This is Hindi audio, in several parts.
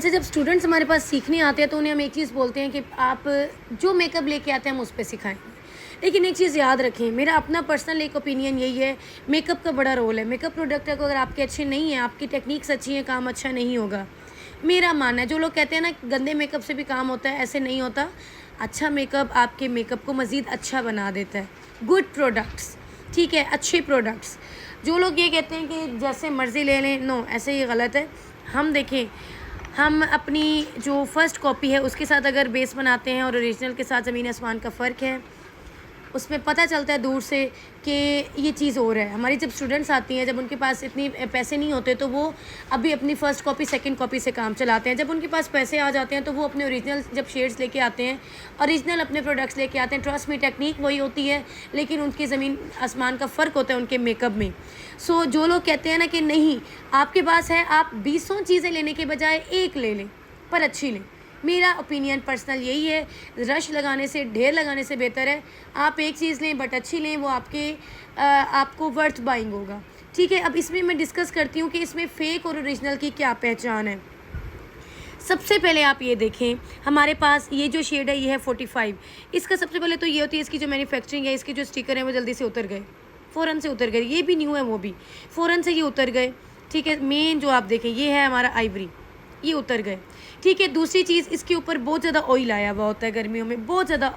अच्छा, जब स्टूडेंट्स हमारे पास सीखने आते हैं तो उन्हें हम एक चीज़ बोलते हैं कि आप जो मेकअप लेके आते हैं हम उस पे सिखाएँगे। लेकिन एक चीज़ याद रखें, मेरा अपना पर्सनल एक ओपिनियन यही है, मेकअप का बड़ा रोल है। मेकअप प्रोडक्ट अगर आपके अच्छे नहीं हैं, आपकी टेक्निक्स अच्छी हैं, काम अच्छा नहीं होगा। मेरा मानना है, जो लोग कहते हैं ना गंदे मेकअप से भी काम होता है, ऐसे नहीं होता। अच्छा मेकअप आपके मेकअप को मज़ीद अच्छा बना देता है। गुड प्रोडक्ट्स, ठीक है, अच्छे प्रोडक्ट्स। जो लोग ये कहते हैं कि जैसे मर्ज़ी ले लें, नो, ऐसे ही गलत है। हम देखें, हम अपनी जो फ़र्स्ट कॉपी है उसके साथ अगर बेस बनाते हैं और ओरिजिनल के साथ ज़मीन आसमान का फ़र्क है, उसमें पता चलता है दूर से कि ये चीज़ और है। हमारी जब स्टूडेंट्स आती हैं, जब उनके पास इतनी पैसे नहीं होते तो वो अभी अपनी फ़र्स्ट कॉपी सेकंड कॉपी से काम चलाते हैं। जब उनके पास पैसे आ जाते हैं तो वो अपने ओरिजिनल जब शेड्स लेके आते हैं, ओरिजिनल अपने प्रोडक्ट्स लेके आते हैं। ट्रस्ट मी, टेक्निक वही होती है, लेकिन उनकी ज़मीन आसमान का फ़र्क होता है उनके मेकअप में। सो जो लोग कहते हैं ना कि नहीं, आपके पास है, आप बीसों चीज़ें लेने के बजाय एक ले लें, पर अच्छी लें। मेरा ओपिनियन पर्सनल यही है, रश लगाने से, ढेर लगाने से बेहतर है आप एक चीज़ लें बट अच्छी लें, वो आपको वर्थ बाइंग होगा। ठीक है, अब इसमें मैं डिस्कस करती हूँ कि इसमें फ़ेक और ओरिजिनल की क्या पहचान है। सबसे पहले आप ये देखें, हमारे पास ये जो शेड है ये है 45। इसका सबसे पहले तो ये होती है, इसकी जो मैन्युफैक्चरिंग है, इसके जो स्टिकर हैं वो जल्दी से उतर गए, फ़ौरन से उतर गए। ये भी न्यू है, वो भी फ़ौरन से ये उतर गए। ठीक है, मेन जो आप देखें ये है हमारा आइवरी, ये उतर गए। ठीक है, दूसरी चीज़, इसके ऊपर बहुत ज़्यादा ऑयल आया हुआ होता है गर्मियों में, बहुत ज़्यादा।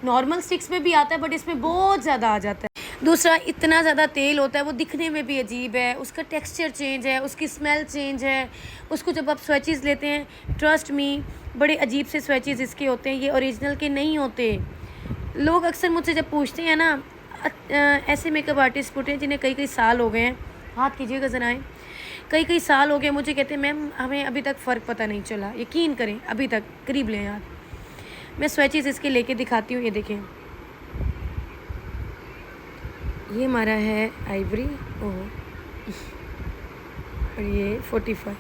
नॉर्मल स्टिक्स में भी आता है बट इसमें बहुत ज़्यादा आ जाता है। दूसरा, इतना ज़्यादा तेल होता है, वो दिखने में भी अजीब है, उसका टेक्सचर चेंज है, उसकी स्मेल चेंज है। उसको जब आप स्वेचेस लेते हैं, ट्रस्ट मी, बड़े अजीब से स्वेचेस इसके होते हैं, ये ओरिजिनल के नहीं होते। लोग अक्सर मुझसे जब पूछते हैं ना, ऐसे मेकअप आर्टिस्ट पूछते हैं जिन्हें कई कई साल हो गए हैं, हाथ कीजिएगा ज़रा, कई कई साल हो गए, मुझे कहते हैं मैम हमें अभी तक फ़र्क पता नहीं चला। यकीन करें, अभी तक। करीब लें यार, मैं स्वेचेस इसके लेके दिखाती हूँ। ये देखें, ये हमारा है आइवरी, ओह, और ये 45।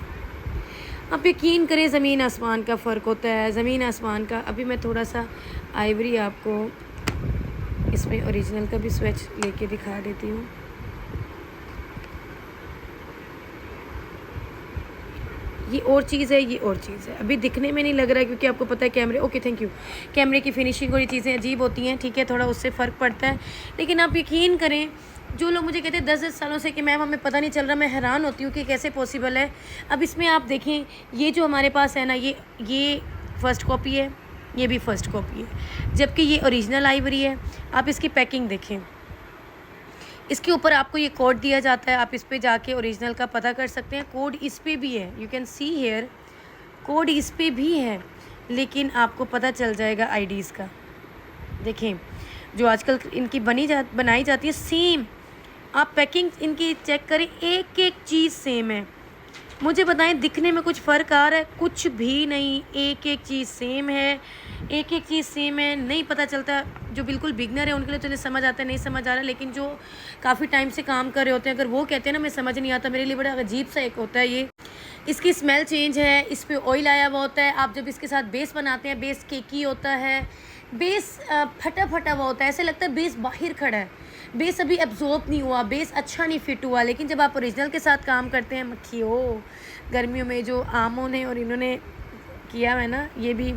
आप यकीन करें, ज़मीन आसमान का फ़र्क होता है, ज़मीन आसमान का। अभी मैं थोड़ा सा आइवरी आपको इसमें ओरिजिनल का भी स्वेच लेके दिखा देती हूँ। ये और चीज़ है, ये और चीज़ है। अभी दिखने में नहीं लग रहा है क्योंकि आपको पता है कैमरे, ओके थैंक यू, कैमरे की फिनिशिंग और ये चीज़ें अजीब होती हैं। ठीक है, थोड़ा उससे फ़र्क पड़ता है। लेकिन आप यकीन करें, जो लोग मुझे कहते हैं 10-10 सालों से कि मैम हमें पता नहीं चल रहा, मैं हैरान होती हूँ कि कैसे पॉसिबल है। अब इसमें आप देखें, ये जो हमारे पास है ना, ये फ़र्स्ट कॉपी है, ये भी फ़र्स्ट कॉपी है, जबकि ये ओरिजिनल आइवरी है। आप इसकी पैकिंग देखें, इसके ऊपर आपको ये कोड दिया जाता है, आप इस पे जाके ओरिजिनल का पता कर सकते हैं। कोड इस पे भी है, you can see here, code इस पे भी है, लेकिन आपको पता चल जाएगा आईडीज़ का। देखें, जो आजकल इनकी बनाई जाती है, सेम आप पैकिंग इनकी चेक करें, एक एक चीज़ सेम है। मुझे बताएं, दिखने में कुछ फ़र्क आ रहा है? कुछ भी नहीं, एक एक चीज़ सेम है, एक एक चीज़ सेम है। नहीं पता चलता, जो बिल्कुल बिगनर है उनके लिए तो नहीं समझ आता, नहीं समझ आ रहा, लेकिन जो काफ़ी टाइम से काम कर रहे होते हैं, अगर वो कहते हैं ना मैं समझ नहीं आता, मेरे लिए बड़ा अजीब सा एक होता है ये। इसकी स्मेल चेंज है, इस पर ऑयल आया हुआ होता है। आप जब इसके साथ बेस बनाते हैं, बेस केकी होता है, बेस फटा फटा हुआ होता है, ऐसे लगता है बेस बाहर खड़ा है, बेस अभी एब्जॉर्ब नहीं हुआ, बेस अच्छा नहीं फिट हुआ। लेकिन जब आप ओरिजिनल के साथ काम करते हैं, मक्खियों, गर्मियों में जो आमों ने और इन्होंने किया है ना, ये भी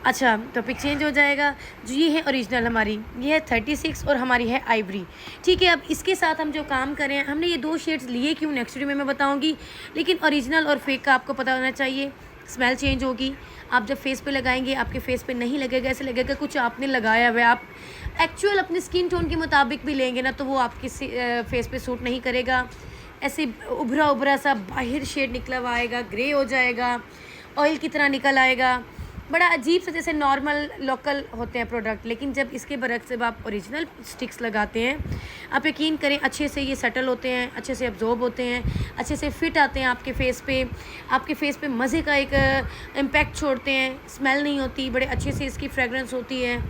अच्छा, टॉपिक चेंज हो जाएगा। जो ये है ओरिजिनल हमारी, ये है 36 और हमारी है आइवरी। ठीक है, अब इसके साथ हम जो काम करें, हमने ये 2 शेड्स लिए क्यों, नेक्स्ट वीडियो में मैं बताऊंगी। लेकिन ओरिजिनल और फेक का आपको पता होना चाहिए। स्मेल चेंज होगी, आप जब फेस पे लगाएंगे आपके फेस पे नहीं लगेगा, ऐसे लगेगा कुछ आपने लगाया हुआ है। आप एक्चुअल अपने स्किन टोन के मुताबिक भी लेंगे ना तो वो आपके फेस पे सूट नहीं करेगा। ऐसे उभरा उभरा सा बाहर शेड निकला हुआ आएगा, ग्रे हो जाएगा, ऑयल की तरह निकल आएगा, बड़ा अजीब से, जैसे नॉर्मल लोकल होते हैं प्रोडक्ट। लेकिन जब इसके बरक्स जब आप ओरिजिनल स्टिक्स लगाते हैं, आप यकीन करें अच्छे से ये सेटल होते हैं, अच्छे से अब्जॉर्ब होते हैं, अच्छे से फिट आते हैं आपके फेस पे मज़े का एक इम्पैक्ट छोड़ते हैं। स्मेल नहीं होती, बड़े अच्छे से इसकी फ्रेगरेंस होती है,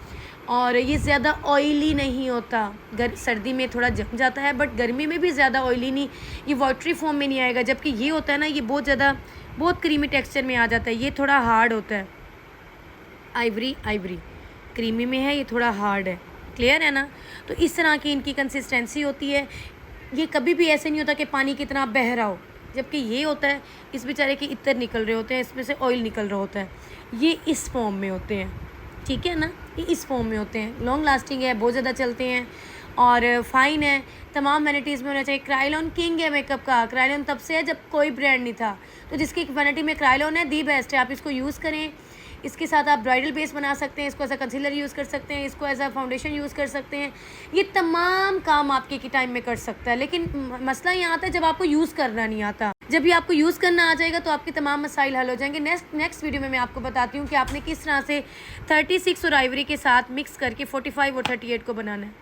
और ये ज़्यादा ऑयली नहीं होता। सर्दी में थोड़ा जम जाता है बट गर्मी में भी ज़्यादा ऑयली नहीं, ये वाटरी फॉर्म में नहीं आएगा। जबकि ये होता है ना, ये बहुत क्रीमी टेक्सचर में आ जाता है, ये थोड़ा हार्ड होता है। आइवरी क्रीमी में है, ये थोड़ा हार्ड है। क्लियर है ना? तो इस तरह की इनकी कंसिस्टेंसी होती है। ये कभी भी ऐसे नहीं होता कि पानी की तरह बह रहा हो, जबकि ये होता है इस बेचारे के इत्र निकल रहे होते हैं, इसमें से ऑयल निकल रहा होता है, ये इस फॉर्म में होते हैं, ठीक है ना, ये इस फॉर्म में होते हैं, लॉन्ग लास्टिंग है, बहुत ज़्यादा चलते हैं और फाइन है, तमाम वैनिटीज़ में होना चाहिए। क्रायोलॉन किंग है मेकअप का, क्रायोलॉन तब से है जब कोई ब्रांड नहीं था, तो जिसकी वैनिटी में क्रायोलॉन है दी बेस्ट है, आप इसको यूज़ करें। इसके साथ आप ब्राइडल बेस बना सकते हैं, इसको एज अ कंसीलर यूज़ कर सकते हैं, इसको एज अ फाउंडेशन यूज़ कर सकते हैं, ये तमाम काम आपके की टाइम में कर सकता है। लेकिन मसला यहाँ आता है जब आपको यूज़ करना नहीं आता। जब भी आपको यूज़ करना आ जाएगा तो आपके तमाम मसाइल हल हो जाएंगे। नेक्स्ट वीडियो में मैं आपको बताती हूँ कि आपने किस तरह से 36 और आइवरी के साथ मिक्स करके 45 और 38 को बनाना है।